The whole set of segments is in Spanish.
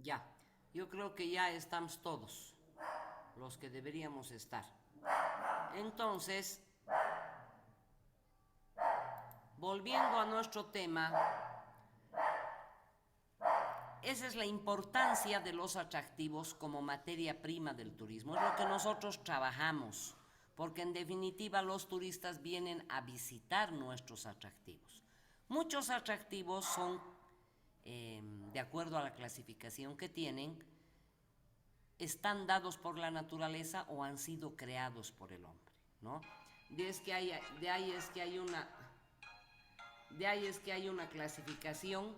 Ya, yo creo que ya estamos todos los que deberíamos estar. Entonces, volviendo a nuestro tema, esa es la importancia de los atractivos como materia prima del turismo. Es lo que nosotros trabajamos, porque en definitiva los turistas vienen a visitar nuestros atractivos. Muchos atractivos son, de acuerdo a la clasificación que tienen, están dados por la naturaleza o han sido creados por el hombre, ¿no? De ahí es que hay una, de ahí es que hay una clasificación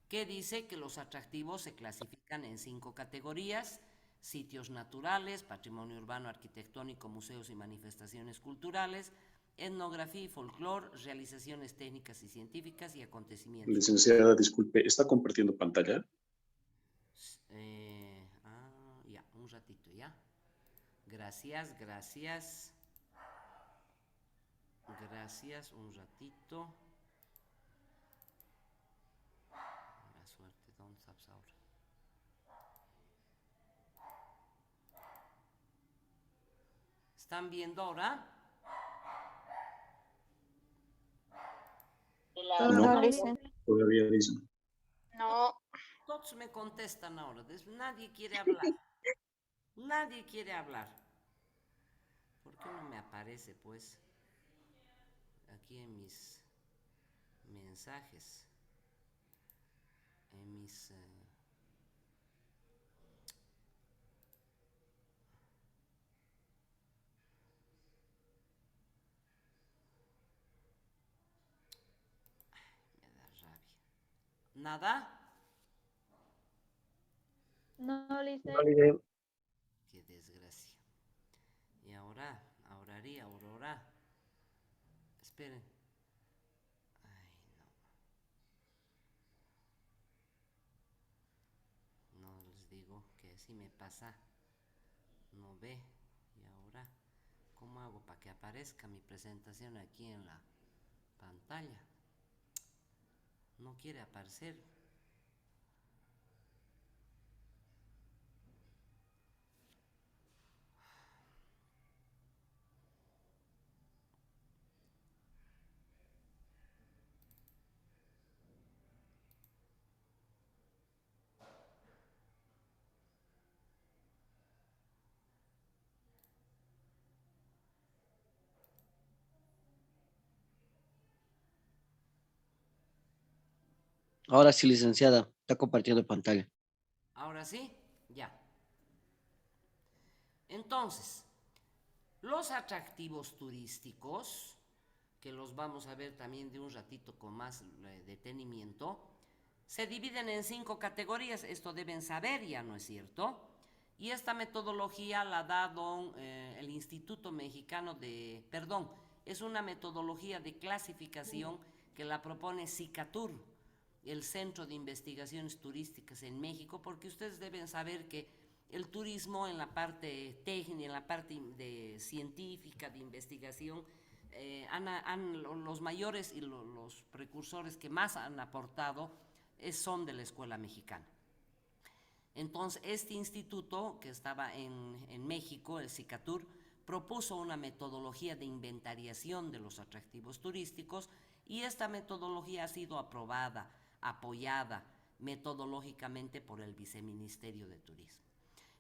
que dice que los atractivos se clasifican en 5 categorías: sitios naturales, patrimonio urbano, arquitectónico, museos y manifestaciones culturales, etnografía y folclore, realizaciones técnicas y científicas y acontecimientos Licenciada, disculpe, ¿está compartiendo pantalla? Ya, un ratito, ya. Gracias, gracias. Gracias, un ratito. La suerte, ¿dónde estás ahora? ¿Están viendo ahora? No, No, listen. todavía dice. No, Todos me contestan ahora. Nadie quiere hablar. Nadie quiere hablar. ¿Por qué no me aparece, pues, aquí en mis mensajes? En mis... me da rabia. ¿Nada? no, listen. Qué desgracia. Y ahora, ahora, aurora. Esperen. Ay, no. No les digo que si me pasa. No ve. Y ahora, ¿cómo hago para que aparezca mi presentación aquí en la pantalla? No quiere aparecer. Ahora sí, licenciada, está compartiendo pantalla. Ahora sí, ya. Entonces, los atractivos turísticos, que los vamos a ver también de un ratito con más detenimiento, se dividen en 5 categorías. Esto deben saber ya, ¿no es cierto? Y esta metodología la da el Instituto Mexicano de... Perdón, es una metodología de clasificación que la propone SICATUR, el Centro de Investigaciones Turísticas en México, porque ustedes deben saber que el turismo en la parte técnica, en la parte de científica, de investigación, los mayores y los precursores que más han aportado son de la escuela mexicana. Entonces, este instituto que estaba en México, el SICATUR, propuso una metodología de inventariación de los atractivos turísticos y esta metodología ha sido aprobada, apoyada metodológicamente por el Viceministerio de Turismo.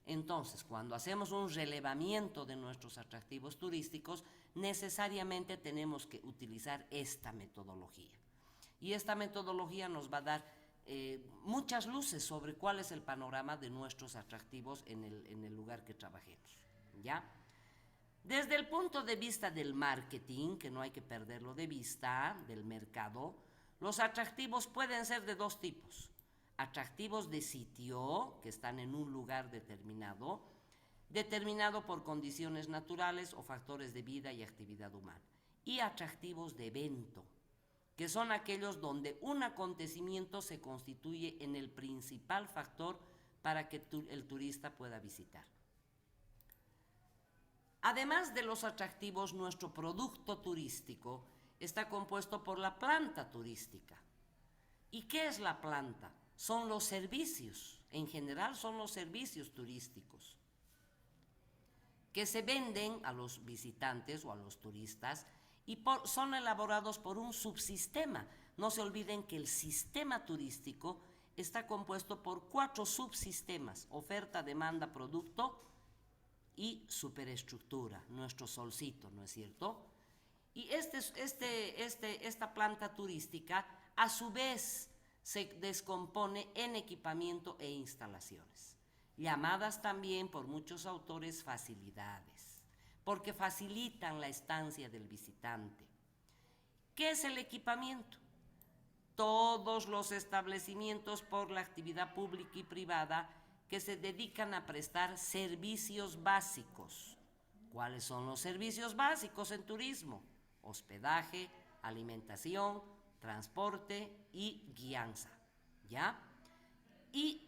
Entonces, cuando hacemos un relevamiento de nuestros atractivos turísticos, necesariamente tenemos que utilizar esta metodología. Y esta metodología nos va a dar muchas luces sobre cuál es el panorama de nuestros atractivos en el lugar que trabajemos. ¿Ya? Desde el punto de vista del marketing, que no hay que perderlo de vista, del mercado, los atractivos pueden ser de 2 tipos. Atractivos de sitio, que están en un lugar determinado, determinado por condiciones naturales o factores de vida y actividad humana. Y atractivos de evento, que son aquellos donde un acontecimiento se constituye en el principal factor para que el turista pueda visitar. Además de los atractivos, nuestro producto turístico está compuesto por la planta turística, ¿Y qué es la planta? Son los servicios, en general son los servicios turísticos que se venden a los visitantes o a los turistas y son elaborados por un subsistema. No se olviden que el sistema turístico está compuesto por 4 subsistemas: oferta, demanda, producto y superestructura, nuestro solcito, ¿no es cierto? Y esta planta turística a su vez se descompone en equipamiento e instalaciones, llamadas también por muchos autores facilidades, porque facilitan la estancia del visitante. ¿Qué es el equipamiento? Todos los establecimientos por la actividad pública y privada que se dedican a prestar servicios básicos. ¿Cuáles son los servicios básicos en turismo? Hospedaje, alimentación, transporte y guianza, ¿ya? Y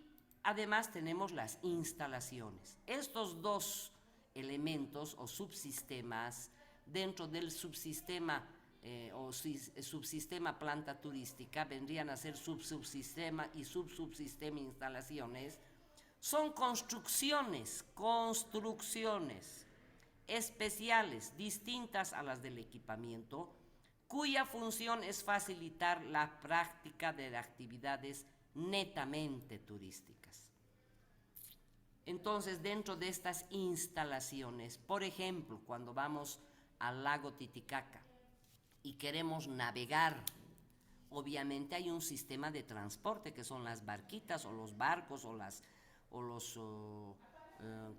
además tenemos las instalaciones. Estos 2 elementos o subsistemas dentro del subsistema subsistema planta turística vendrían a ser subsubsistema y subsubsistema instalaciones. Son construcciones especiales, distintas a las del equipamiento, cuya función es facilitar la práctica de actividades netamente turísticas. Entonces, dentro de estas instalaciones, por ejemplo, cuando vamos al lago Titicaca y queremos navegar, obviamente hay un sistema de transporte que son las barquitas o los barcos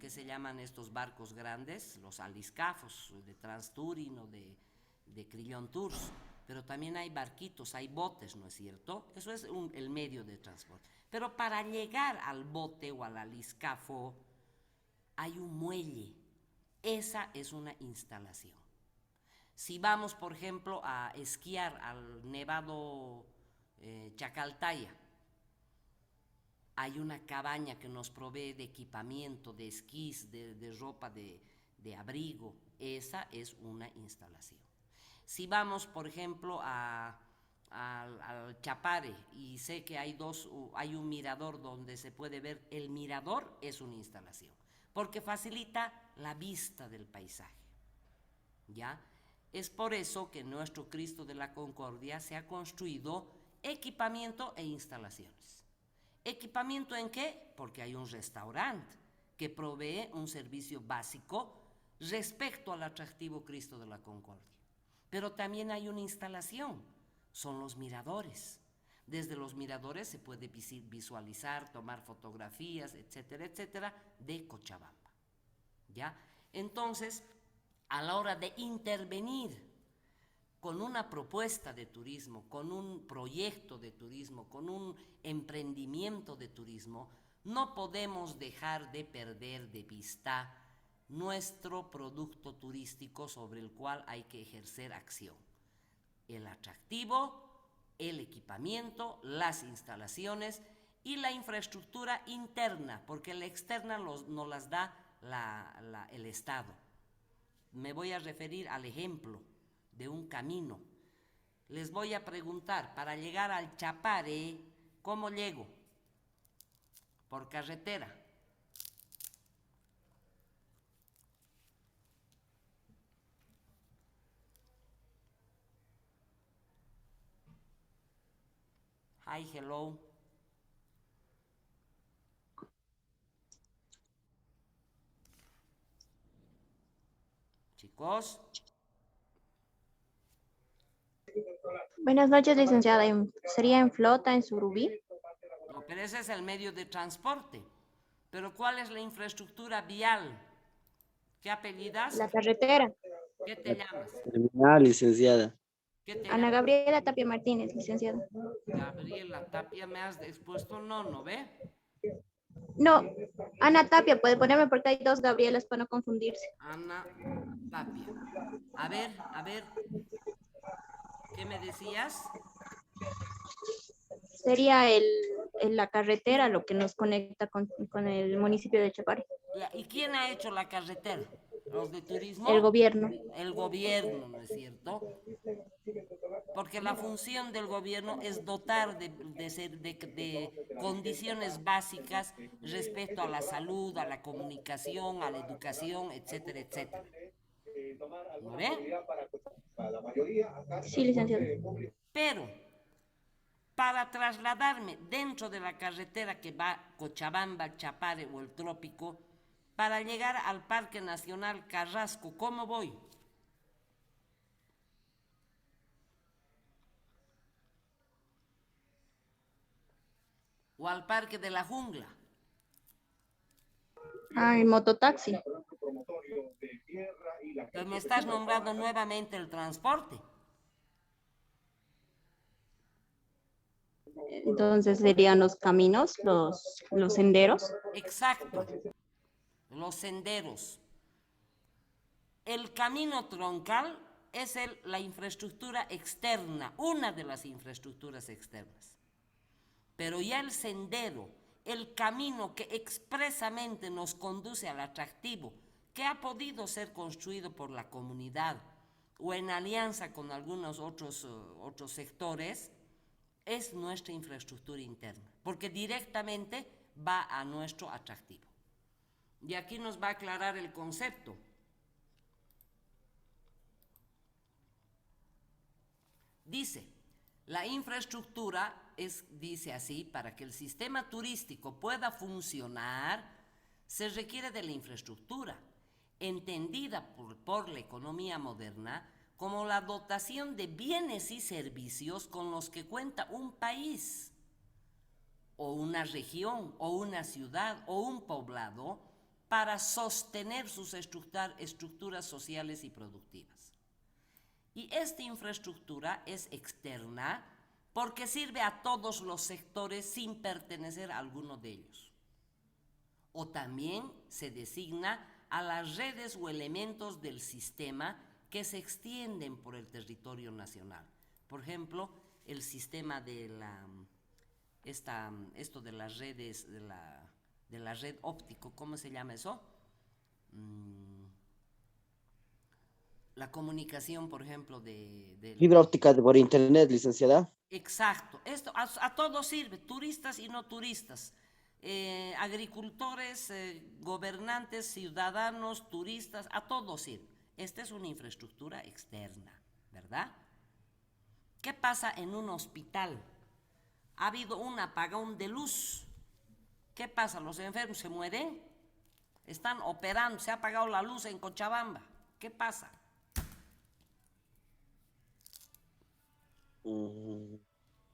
¿qué se llaman estos barcos grandes? Los aliscafos de Transtouring o de Crillon Tours, pero también hay barquitos, hay botes, ¿no es cierto? Eso es el medio de transporte. Pero para llegar al bote o al aliscafo hay un muelle. Esa es una instalación. Si vamos, por ejemplo, a esquiar al Nevado Chacaltaya, hay una cabaña que nos provee de equipamiento, de esquís, de ropa de abrigo. Esa es una instalación. Si vamos, por ejemplo, al Chapare y sé que hay un mirador donde se puede ver, el mirador es una instalación, porque facilita la vista del paisaje, ¿ya? Es por eso que nuestro Cristo de la Concordia se ha construido equipamiento e instalaciones. ¿Equipamiento en qué? Porque hay un restaurante que provee un servicio básico respecto al atractivo Cristo de la Concordia. Pero también hay una instalación, son los miradores. Desde los miradores se puede visualizar, tomar fotografías, etcétera, etcétera, de Cochabamba, ¿ya? Entonces, a la hora de intervenir con una propuesta de turismo, con un proyecto de turismo, con un emprendimiento de turismo, no podemos dejar de perder de vista nuestro producto turístico sobre el cual hay que ejercer acción. El atractivo, el equipamiento, las instalaciones y la infraestructura interna, porque la externa nos las da el Estado. Me voy a referir al ejemplo de un camino. Les voy a preguntar, para llegar al Chapare, ¿cómo llego? Por carretera. Hi, hello. Chicos. Buenas noches, licenciada. ¿Sería en flota, en Surubí? No, pero ese es el medio de transporte. Pero ¿cuál es la infraestructura vial? ¿Qué apellidas? La carretera. ¿Qué te llamas? Terminal, licenciada. ¿Qué te Ana llamas? Gabriela Tapia Martínez, licenciada. Gabriela Tapia, me has expuesto ¿no ve? No, Ana Tapia puede ponerme porque hay 2 Gabrielas para no confundirse. Ana Tapia. A ver. ¿Qué me decías? Sería la carretera lo que nos conecta con el municipio de Chapare. ¿Y quién ha hecho la carretera? ¿Los de turismo? El gobierno. El gobierno, ¿no es cierto? porque la función del gobierno es dotar de condiciones básicas respecto a la salud, a la comunicación, a la educación, etcétera, etcétera. ¿No ve? Sí, licenciado. Pero para trasladarme dentro de la carretera que va a Cochabamba, Chapare o el Trópico, para llegar al Parque Nacional Carrasco, ¿cómo voy? O al Parque de la Jungla. Ah, el mototaxi. Pero me estás nombrando nuevamente el transporte. Entonces serían los caminos, los senderos. Exacto. Los senderos. El camino troncal es la infraestructura externa, una de las infraestructuras externas. Pero ya el sendero, el camino que expresamente nos conduce al atractivo, que ha podido ser construido por la comunidad o en alianza con algunos otros sectores, es nuestra infraestructura interna, porque directamente va a nuestro atractivo. Y aquí nos va a aclarar el concepto. Dice, la infraestructura dice así, para que el sistema turístico pueda funcionar, se requiere de la infraestructura, entendida por la economía moderna como la dotación de bienes y servicios con los que cuenta un país, o una región, o una ciudad, o un poblado, para sostener sus estructuras sociales y productivas. Y esta infraestructura es externa porque sirve a todos los sectores sin pertenecer a alguno de ellos. O también se designa a las redes o elementos del sistema que se extienden por el territorio nacional. Por ejemplo, el sistema de esto de las redes, de la red óptico, ¿cómo se llama eso? La comunicación, por ejemplo, Fibra óptica por internet, licenciada. Exacto, esto a todos sirve, turistas y no turistas, agricultores, gobernantes, ciudadanos, turistas, a todos sirve. Esta es una infraestructura externa, ¿verdad? ¿Qué pasa en un hospital? Ha habido un apagón de luz. ¿Qué pasa? ¿Los enfermos se mueren? Están operando, se ha apagado la luz en Cochabamba. ¿Qué pasa?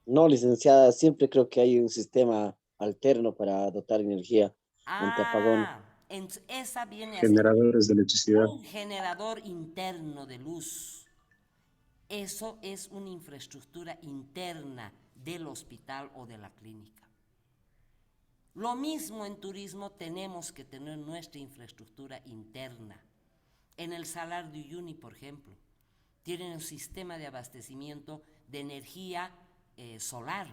No, licenciada, siempre creo que hay un sistema alterno para dotar energía ante apagón. Esa viene a ser Generadores de electricidad. un generador interno de luz. Eso es una infraestructura interna del hospital o de la clínica. Lo mismo en turismo tenemos que tener nuestra infraestructura interna. En el Salar de Uyuni, por ejemplo, tienen un sistema de abastecimiento de energía solar,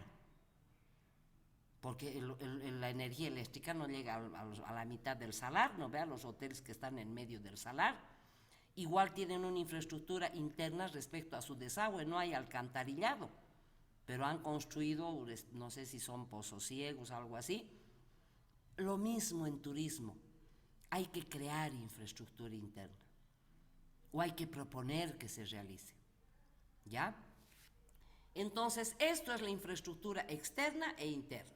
porque la energía eléctrica no llega a la mitad del salar, no vean los hoteles que están en medio del salar. Igual tienen una infraestructura interna respecto a su desagüe, no hay alcantarillado, pero han construido, no sé si son pozos ciegos, algo así. Lo mismo en turismo, hay que crear infraestructura interna, o hay que proponer que se realice, ¿ya? Entonces, esto es la infraestructura externa e interna.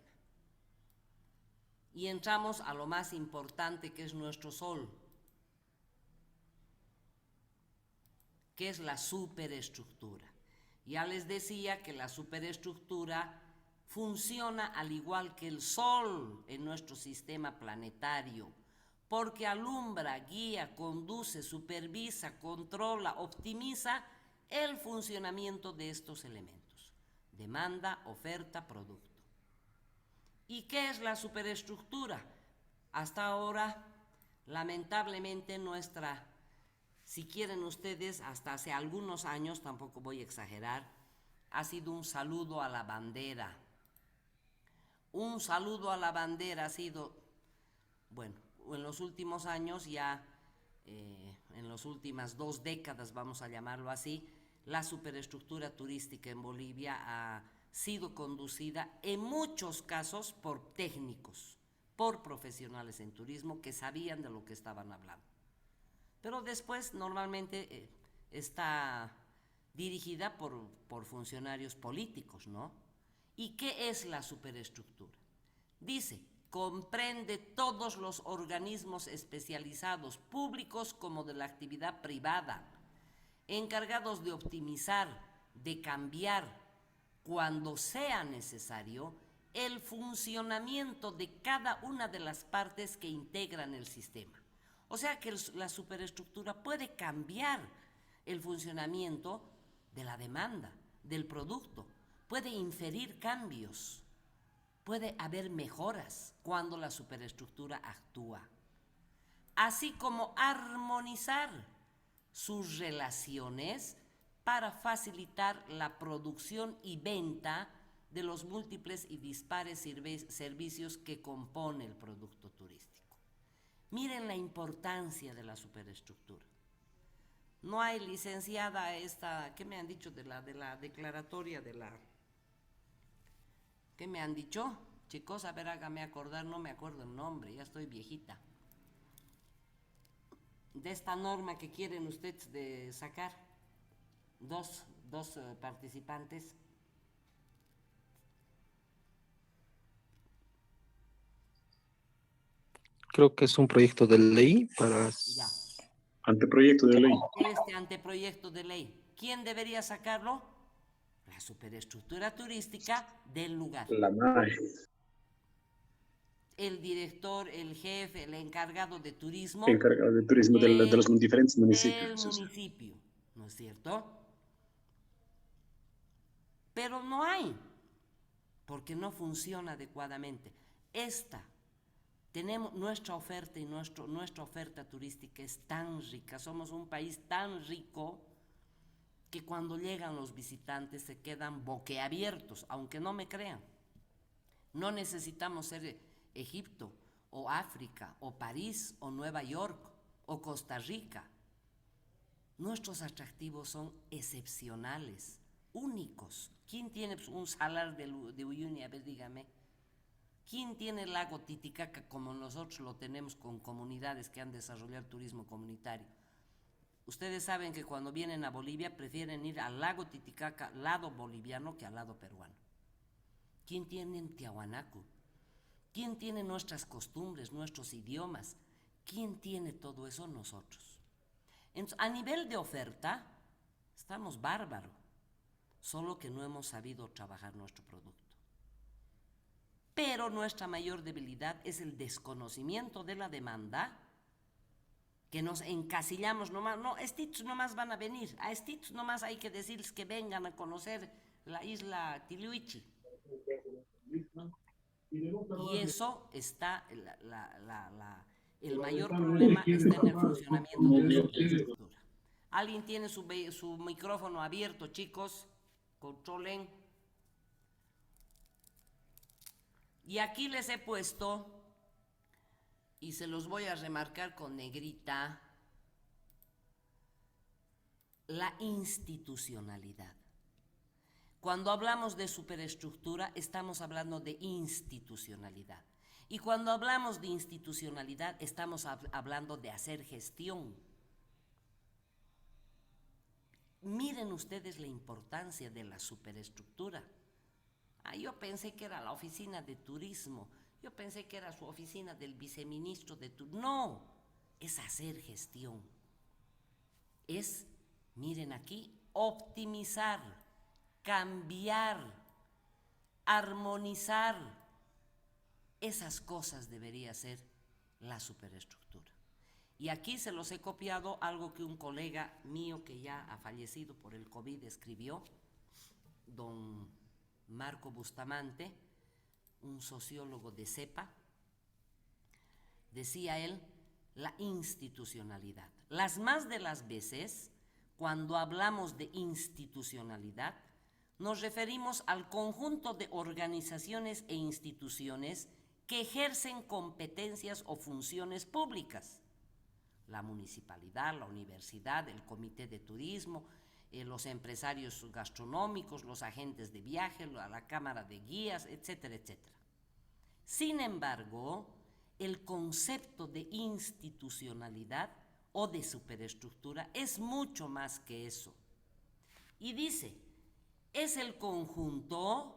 Y entramos a lo más importante, que es nuestro sol, que es la superestructura. Ya les decía que la superestructura funciona al igual que el sol en nuestro sistema planetario, porque alumbra, guía, conduce, supervisa, controla, optimiza el funcionamiento de estos elementos: demanda, oferta, producto. ¿Y qué es la superestructura? Hasta ahora, lamentablemente, si quieren ustedes, hasta hace algunos años, tampoco voy a exagerar, ha sido un saludo a la bandera. Un saludo a la bandera ha sido, bueno, en los últimos años ya, en las últimas 2 décadas, vamos a llamarlo así, la superestructura turística en Bolivia ha sido conducida en muchos casos por técnicos, por profesionales en turismo que sabían de lo que estaban hablando. Pero después normalmente está dirigida por funcionarios políticos, ¿no? ¿Y qué es la superestructura? Dice, comprende todos los organismos especializados, públicos como de la actividad privada, encargados de optimizar, de cambiar, cuando sea necesario, el funcionamiento de cada una de las partes que integran el sistema. O sea que la superestructura puede cambiar el funcionamiento de la demanda, del producto, puede inferir cambios, puede haber mejoras cuando la superestructura actúa, así como armonizar sus relaciones para facilitar la producción y venta de los múltiples y dispares servicios que compone el producto turístico. Miren la importancia de la superestructura. No hay licenciada esta, ¿qué me han dicho de la declaratoria de la... ¿Qué me han dicho? Chicos, a ver, hágame acordar, no me acuerdo el nombre, ya estoy viejita. De esta norma que quieren ustedes de sacar, dos participantes. Creo que es un proyecto de ley para... Ya. Anteproyecto de ley. Este anteproyecto de ley, ¿quién debería sacarlo? La superestructura turística del lugar. La MAE. El director, el jefe, el encargado de turismo. Encargado de turismo de los diferentes municipios. Del municipio, ¿no es cierto? Pero no hay, porque no funciona adecuadamente. Tenemos nuestra oferta y nuestra oferta turística es tan rica, somos un país tan rico que cuando llegan los visitantes se quedan boquiabiertos, aunque no me crean. No necesitamos ser Egipto o África o París o Nueva York o Costa Rica. Nuestros atractivos son excepcionales, únicos. ¿Quién tiene un salar de Uyuni? A ver, dígame. ¿Quién tiene el lago Titicaca como nosotros lo tenemos con comunidades que han desarrollado turismo comunitario? Ustedes saben que cuando vienen a Bolivia prefieren ir al lago Titicaca, lado boliviano, que al lado peruano. ¿Quién tiene Tiahuanaco? ¿Quién tiene nuestras costumbres, nuestros idiomas? ¿Quién tiene todo eso? Nosotros. Entonces, a nivel de oferta, estamos bárbaros, solo que no hemos sabido trabajar nuestro producto. Pero nuestra mayor debilidad es el desconocimiento de la demanda, que nos encasillamos nomás, no, estos nomás van a venir, a estos nomás hay que decirles que vengan a conocer la isla Tiliuichi. Y eso está, el mayor problema está en el funcionamiento de la superestructura. ¿Alguien tiene su micrófono abierto, chicos? Controlen. Y aquí les he puesto, y se los voy a remarcar con negrita, la institucionalidad. Cuando hablamos de superestructura, estamos hablando de institucionalidad. Y cuando hablamos de institucionalidad, estamos hablando de hacer gestión. Miren ustedes la importancia de la superestructura. Yo pensé que era la oficina de turismo, yo pensé que era su oficina del viceministro de turismo. No, es hacer gestión. Es, miren aquí, optimizar, cambiar, armonizar. Esas cosas debería ser la superestructura. Y aquí se los he copiado algo que un colega mío que ya ha fallecido por el COVID escribió, don Marco Bustamante, un sociólogo de CEPA. Decía él, la institucionalidad. Las más de las veces, cuando hablamos de institucionalidad, nos referimos al conjunto de organizaciones e instituciones que ejercen competencias o funciones públicas. La municipalidad, la universidad, el comité de turismo, los empresarios gastronómicos, los agentes de viaje, la cámara de guías, etcétera, etcétera. Sin embargo, el concepto de institucionalidad o de superestructura es mucho más que eso. Y dice, es el conjunto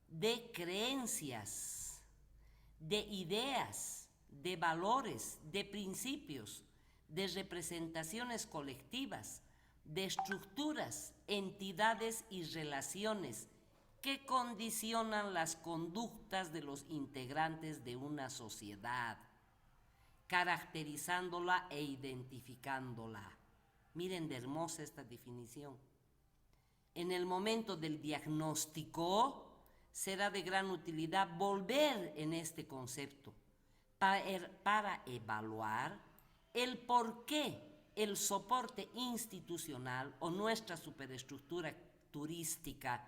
de creencias, de ideas, de valores, de principios, de representaciones colectivas, de estructuras, entidades y relaciones que condicionan las conductas de los integrantes de una sociedad, caracterizándola e identificándola. Miren de hermosa esta definición. En el momento del diagnóstico será de gran utilidad volver en este concepto para evaluar el por qué el soporte institucional o nuestra superestructura turística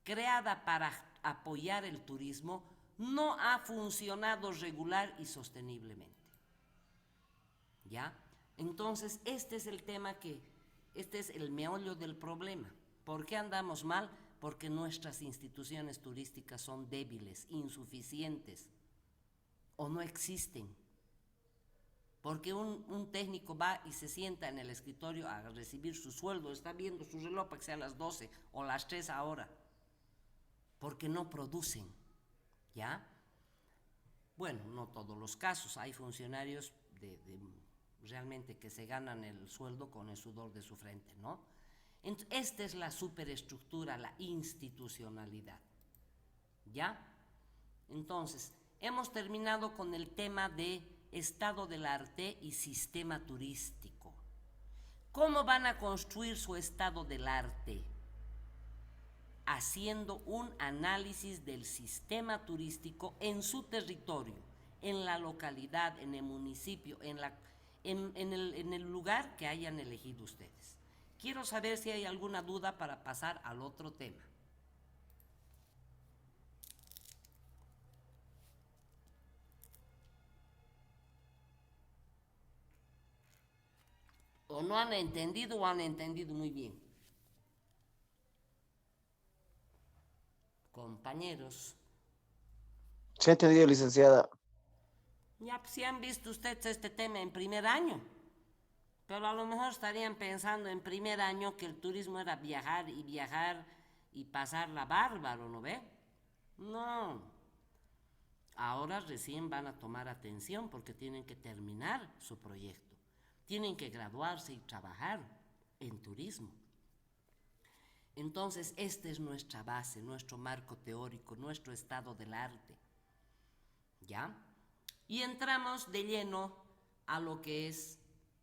creada para apoyar el turismo no ha funcionado regular y sosteniblemente. ¿Ya? Entonces, este es el tema este es el meollo del problema. ¿Por qué andamos mal? Porque nuestras instituciones turísticas son débiles, insuficientes o no existen. Porque un técnico va y se sienta en el escritorio a recibir su sueldo, está viendo su reloj para que sea las 12 o las 3 ahora, porque no producen, ¿ya? Bueno, no todos los casos, hay funcionarios realmente que se ganan el sueldo con el sudor de su frente, ¿no? Esta es la superestructura, la institucionalidad, ¿ya? Entonces, hemos terminado con el tema de estado del arte y sistema turístico. ¿Cómo van a construir su estado del arte? Haciendo un análisis del sistema turístico en su territorio, en la localidad, en el municipio, en el lugar que hayan elegido ustedes. Quiero saber si hay alguna duda para pasar al otro tema. O no han entendido o han entendido muy bien. Compañeros. Se ha entendido, licenciada. Ya, pues, si han visto ustedes este tema en primer año, pero a lo mejor estarían pensando en primer año que el turismo era viajar y pasarla bárbaro, ¿no ve? No. Ahora recién van a tomar atención porque tienen que terminar su proyecto. Tienen que graduarse y trabajar en turismo. Entonces, esta es nuestra base, nuestro marco teórico, nuestro estado del arte. ¿Ya? Y entramos de lleno a lo que es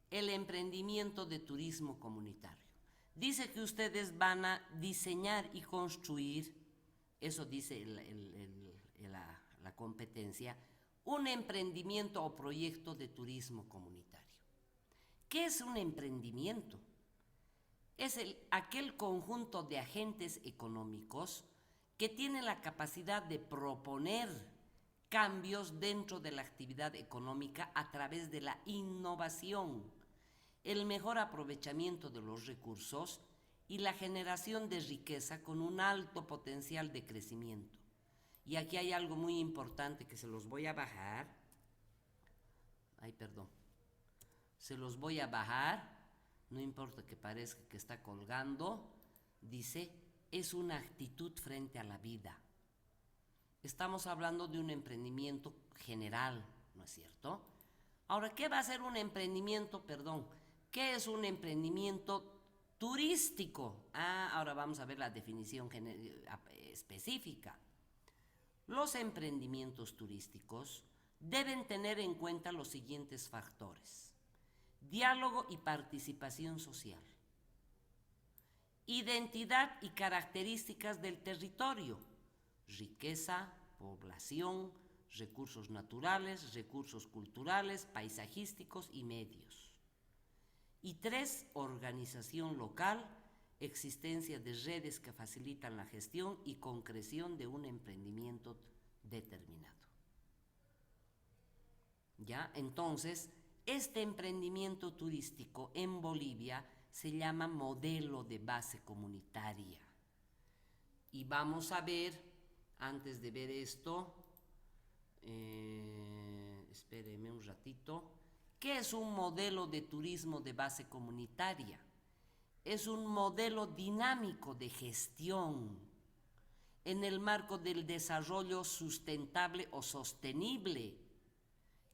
el emprendimiento de turismo comunitario. Dice que ustedes van a diseñar y construir, eso dice la competencia, un emprendimiento o proyecto de turismo comunitario. ¿Qué es un emprendimiento? Es aquel conjunto de agentes económicos que tienen la capacidad de proponer cambios dentro de la actividad económica a través de la innovación, el mejor aprovechamiento de los recursos y la generación de riqueza con un alto potencial de crecimiento. Y aquí hay algo muy importante que se los voy a bajar. Se los voy a bajar. No importa que parezca que está colgando, dice, es una actitud frente a la vida. Estamos hablando de un emprendimiento general, ¿no es cierto? Ahora, ¿qué va a ser un emprendimiento, ¿qué es un emprendimiento turístico? Ahora vamos a ver la definición específica. Los emprendimientos turísticos deben tener en cuenta los siguientes factores: diálogo y participación social, identidad y características del territorio, riqueza, población, recursos naturales, recursos culturales, paisajísticos y medios. Y 3, organización local, existencia de redes que facilitan la gestión y concreción de un emprendimiento determinado. ¿Ya? Entonces, este emprendimiento turístico en Bolivia se llama modelo de base comunitaria. Y vamos a ver, antes de ver esto, espéreme un ratito, ¿qué es un modelo de turismo de base comunitaria? Es un modelo dinámico de gestión en el marco del desarrollo sustentable o sostenible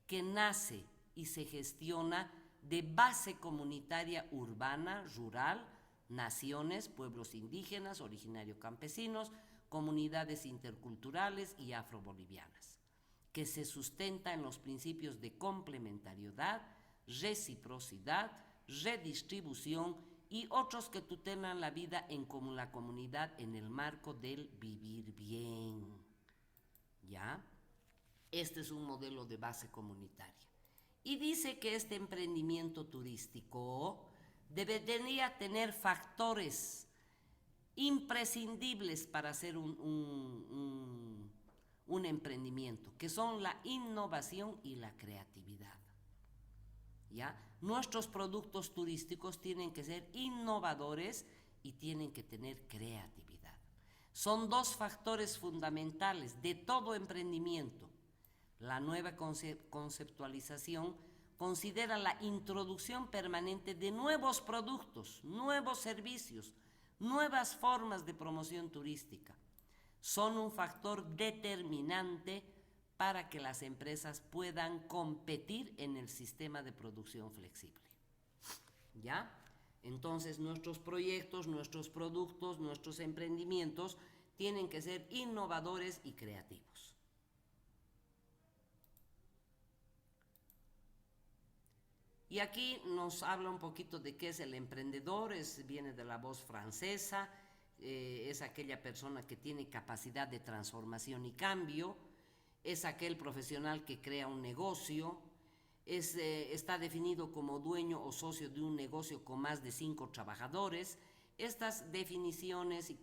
que nace y se gestiona de base comunitaria urbana, rural, naciones, pueblos indígenas, originarios campesinos, comunidades interculturales y afrobolivianas, que se sustenta en los principios de complementariedad, reciprocidad, redistribución y otros que tutelan la vida en la comunidad en el marco del vivir bien. ¿Ya? Este es un modelo de base comunitaria. Y dice que este emprendimiento turístico debería tener factores imprescindibles para hacer un emprendimiento, que son la innovación y la creatividad. ¿Ya? Nuestros productos turísticos tienen que ser innovadores y tienen que tener creatividad. Son dos factores fundamentales de todo emprendimiento. La nueva conceptualización considera la introducción permanente de nuevos productos, nuevos servicios, nuevas formas de promoción turística. Son un factor determinante para que las empresas puedan competir en el sistema de producción flexible. ¿Ya? Entonces, nuestros proyectos, nuestros productos, nuestros emprendimientos tienen que ser innovadores y creativos. Y aquí nos habla un poquito de qué es el emprendedor, viene de la voz francesa, es aquella persona que tiene capacidad de transformación y cambio, es aquel profesional que crea un negocio, está definido como dueño o socio de un negocio con más de 5 trabajadores. Estas definiciones y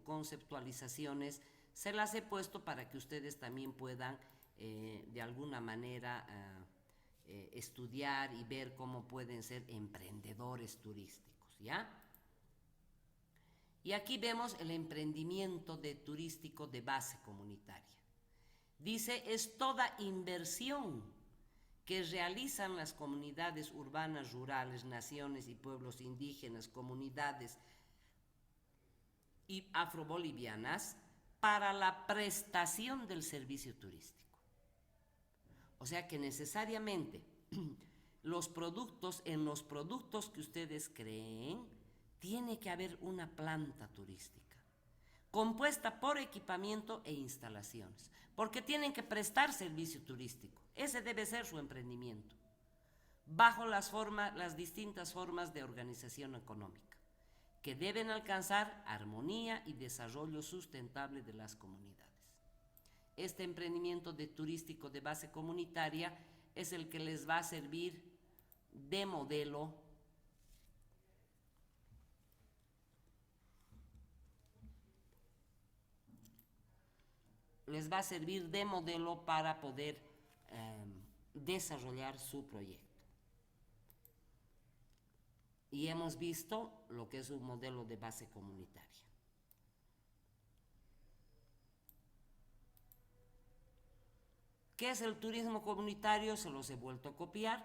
conceptualizaciones se las he puesto para que ustedes también puedan de alguna manera estudiar y ver cómo pueden ser emprendedores turísticos, ¿ya? Y aquí vemos el emprendimiento turístico de base comunitaria. Dice, es toda inversión que realizan las comunidades urbanas, rurales, naciones y pueblos indígenas, comunidades y afrobolivianas para la prestación del servicio turístico. O sea que necesariamente en los productos que ustedes creen, tiene que haber una planta turística, compuesta por equipamiento e instalaciones, porque tienen que prestar servicio turístico. Ese debe ser su emprendimiento, bajo las distintas formas de organización económica, que deben alcanzar armonía y desarrollo sustentable de las comunidades. Este emprendimiento turístico de base comunitaria es el que les va a servir de modelo para poder desarrollar su proyecto. Y hemos visto lo que es un modelo de base comunitaria. ¿Qué es el turismo comunitario? Se los he vuelto a copiar.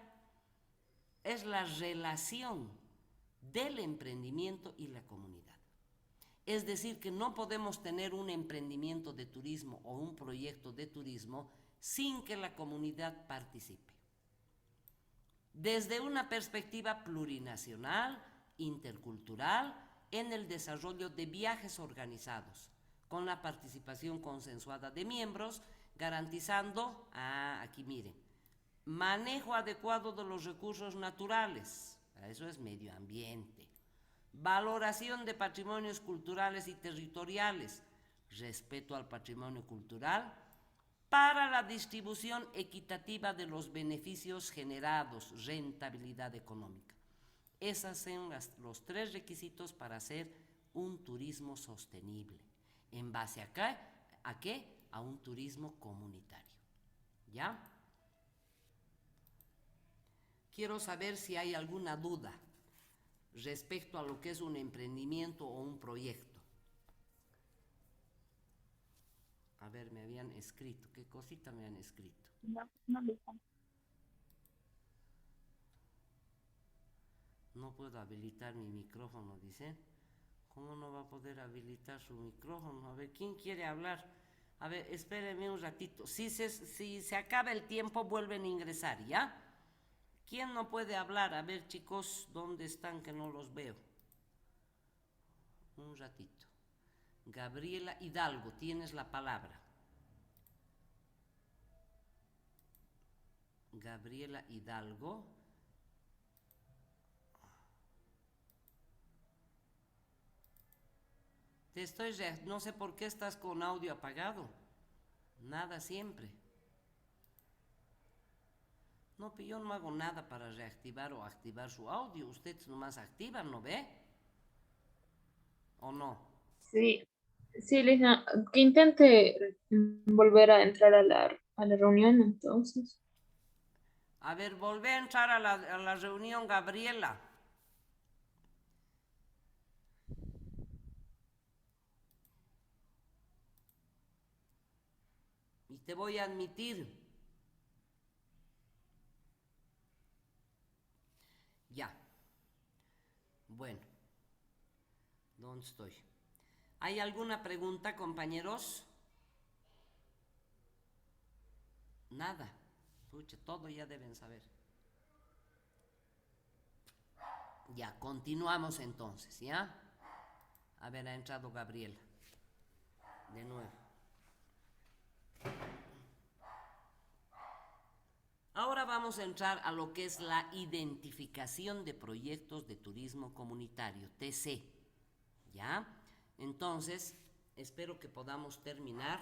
Es la relación del emprendimiento y la comunidad. Es decir, que no podemos tener un emprendimiento de turismo o un proyecto de turismo sin que la comunidad participe. Desde una perspectiva plurinacional, intercultural, en el desarrollo de viajes organizados, con la participación consensuada de miembros, garantizando, aquí miren, manejo adecuado de los recursos naturales, eso es medio ambiente, valoración de patrimonios culturales y territoriales, respeto al patrimonio cultural, para la distribución equitativa de los beneficios generados, rentabilidad económica. Esos son los 3 requisitos para hacer un turismo sostenible. ¿En base a qué? A un turismo comunitario. ¿Ya? Quiero saber si hay alguna duda respecto a lo que es un emprendimiento o un proyecto. A ver, me habían escrito, ¿qué cosita me han escrito? No le sale. No puedo habilitar mi micrófono, dice. ¿Cómo no va a poder habilitar su micrófono? A ver, ¿quién quiere hablar? A ver, espérenme un ratito. Si se acaba el tiempo, vuelven a ingresar, ¿ya? ¿Quién no puede hablar? A ver, chicos, ¿dónde están que no los veo? Un ratito. Gabriela Hidalgo, tienes la palabra. Gabriela Hidalgo. No sé por qué estás con audio apagado. Nada siempre. No, pero yo no hago nada para reactivar o activar su audio. Ustedes nomás activan, ¿no ve? ¿O no? Sí, sí, Lina, que intente volver a entrar a la reunión entonces. A ver, volvé a entrar a la reunión, Gabriela. Y te voy a admitir. Ya. Bueno. ¿Dónde estoy? ¿Hay alguna pregunta, compañeros? Nada. Pucha, todo ya deben saber. Ya, continuamos entonces, ¿ya? A ver, ha entrado Gabriela. De nuevo. Ahora vamos a entrar a lo que es la identificación de proyectos de turismo comunitario, TC. ¿Ya? Entonces, espero que podamos terminar.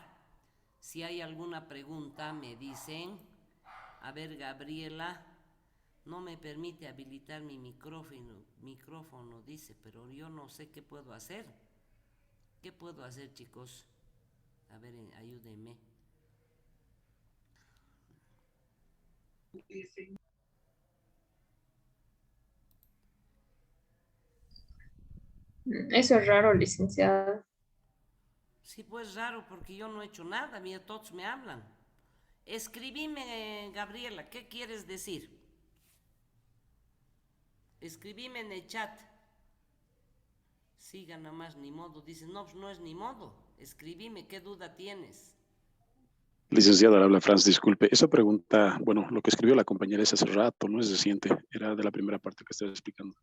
Si hay alguna pregunta, me dicen. A ver, Gabriela, no me permite habilitar mi micrófono, dice, pero yo no sé qué puedo hacer. ¿Qué puedo hacer, chicos? A ver, ayúdenme. Eso es raro, licenciada. Sí, pues raro, porque yo no he hecho nada, mira, todos me hablan. Escribime, Gabriela, ¿qué quieres decir? Escribime en el chat. Siga nomás, ni modo. Dice, no, pues no es ni modo. Escribime, ¿qué duda tienes? Licenciada, habla Franz, disculpe. Esa pregunta, bueno, lo que escribió la compañera es hace rato, no es reciente, era de la primera parte que estaba explicando.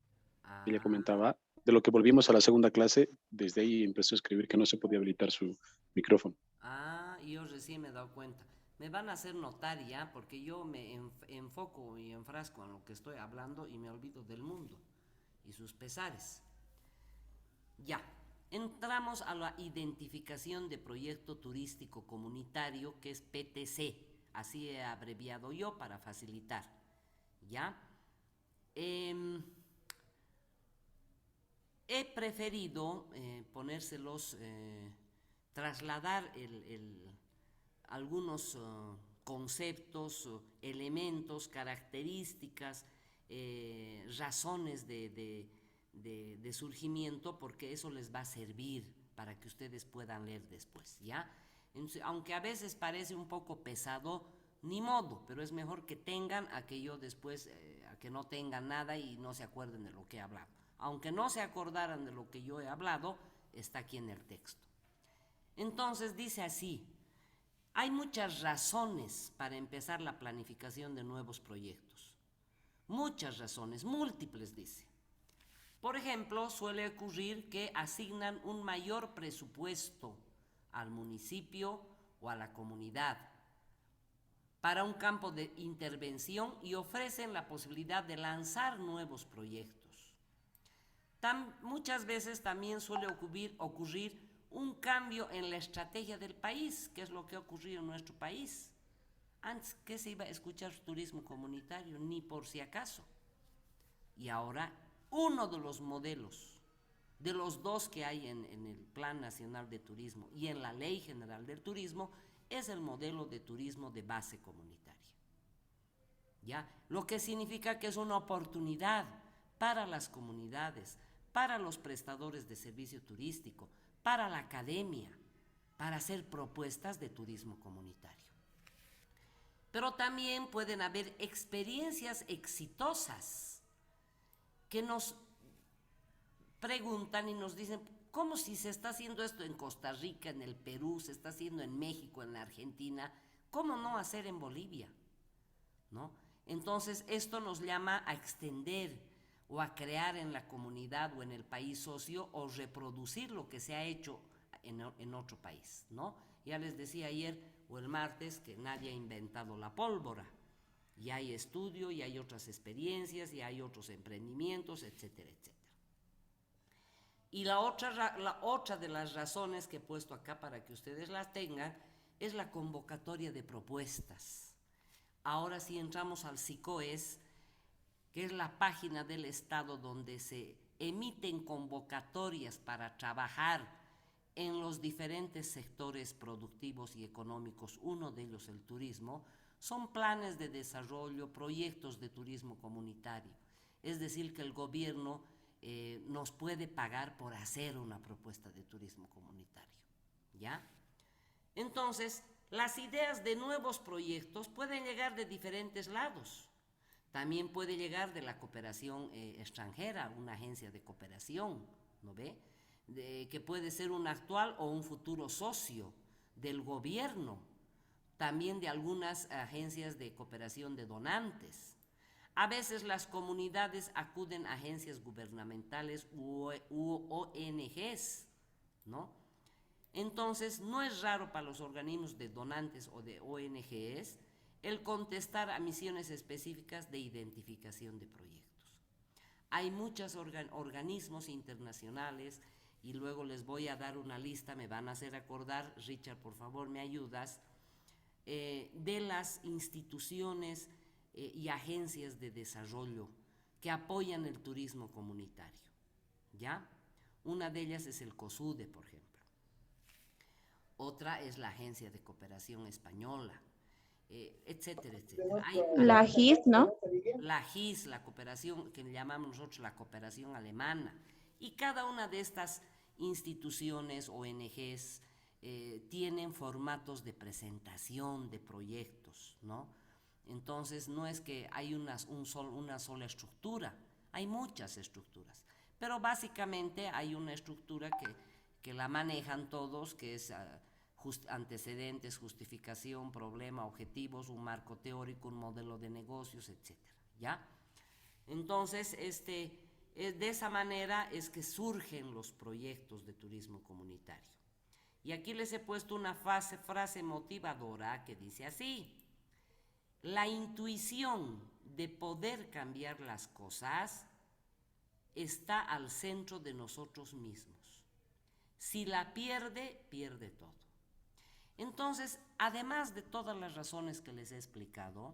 Ella comentaba, de lo que volvimos a la segunda clase, desde ahí empezó a escribir que no se podía habilitar su micrófono. Yo recién me he dado cuenta. Me van a hacer notar ya, porque yo me enfoco y enfrasco en lo que estoy hablando y me olvido del mundo y sus pesares. Ya, entramos a la identificación de proyecto turístico comunitario, que es PTC, así he abreviado yo para facilitar. ¿Ya? He preferido ponérselos, trasladar algunos conceptos, elementos, características, razones de surgimiento, porque eso les va a servir para que ustedes puedan leer después, ¿ya? Entonces, aunque a veces parece un poco pesado, ni modo, pero es mejor que tengan a que yo después, a que no tengan nada y no se acuerden de lo que he hablado. Aunque no se acordaran de lo que yo he hablado, está aquí en el texto. Entonces dice así: hay muchas razones para empezar la planificación de nuevos proyectos. Muchas razones, múltiples, dice. Por ejemplo, suele ocurrir que asignan un mayor presupuesto al municipio o a la comunidad para un campo de intervención y ofrecen la posibilidad de lanzar nuevos proyectos. Muchas veces también suele ocurrir un cambio en la estrategia del país, que es lo que ha ocurrido en nuestro país. Antes, ¿qué se iba a escuchar turismo comunitario? Ni por si acaso. Y ahora, uno de los modelos, de los dos que hay en el Plan Nacional de Turismo y en la Ley General del Turismo, es el modelo de turismo de base comunitaria. ¿Ya? Lo que significa que es una oportunidad para las comunidades, para los prestadores de servicio turístico, para la academia, para hacer propuestas de turismo comunitario. Pero también pueden haber experiencias exitosas que nos preguntan y nos dicen, ¿cómo si se está haciendo esto en Costa Rica, en el Perú, se está haciendo en México, en la Argentina? ¿Cómo no hacer en Bolivia? ¿No? Entonces, esto nos llama a extender o a crear en la comunidad o en el país socio o reproducir lo que se ha hecho en otro país, ¿no? Ya les decía ayer o el martes que nadie ha inventado la pólvora. Y hay estudio, y hay otras experiencias, y hay otros emprendimientos, etcétera, etcétera. Y la otra de las razones que he puesto acá para que ustedes las tengan es la convocatoria de propuestas. Ahora sí entramos al SICOES, que es la página del Estado donde se emiten convocatorias para trabajar en los diferentes sectores productivos y económicos, uno de ellos el turismo. Son planes de desarrollo, proyectos de turismo comunitario. Es decir, que el gobierno nos puede pagar por hacer una propuesta de turismo comunitario, ¿ya? Entonces, las ideas de nuevos proyectos pueden llegar de diferentes lados. También puede llegar de la cooperación extranjera, una agencia de cooperación, ¿no ve? Que puede ser un actual o un futuro socio del gobierno, también de algunas agencias de cooperación de donantes. A veces las comunidades acuden a agencias gubernamentales u ONGs, ¿no? Entonces, no es raro para los organismos de donantes o de ONGs el contestar a misiones específicas de identificación de proyectos. Hay muchos organismos internacionales, y luego les voy a dar una lista, me van a hacer acordar, Richard, por favor, me ayudas, de las instituciones y agencias de desarrollo que apoyan el turismo comunitario, ¿ya? Una de ellas es el COSUDE, por ejemplo. Otra es la Agencia de Cooperación Española, etcétera, etcétera. La GIS, ¿no? La GIS, la cooperación que llamamos nosotros la cooperación alemana. Y cada una de estas instituciones, ONGs, tienen formatos de presentación de proyectos, ¿no? Entonces, no es que hay una sola estructura, hay muchas estructuras, pero básicamente hay una estructura que la manejan todos, que es antecedentes, justificación, problema, objetivos, un marco teórico, un modelo de negocios, etcétera, ¿ya? Entonces, de esa manera es que surgen los proyectos de turismo comunitario. Y aquí les he puesto una frase motivadora que dice así: la intuición de poder cambiar las cosas está al centro de nosotros mismos. Si la pierde, pierde todo. Entonces, además de todas las razones que les he explicado,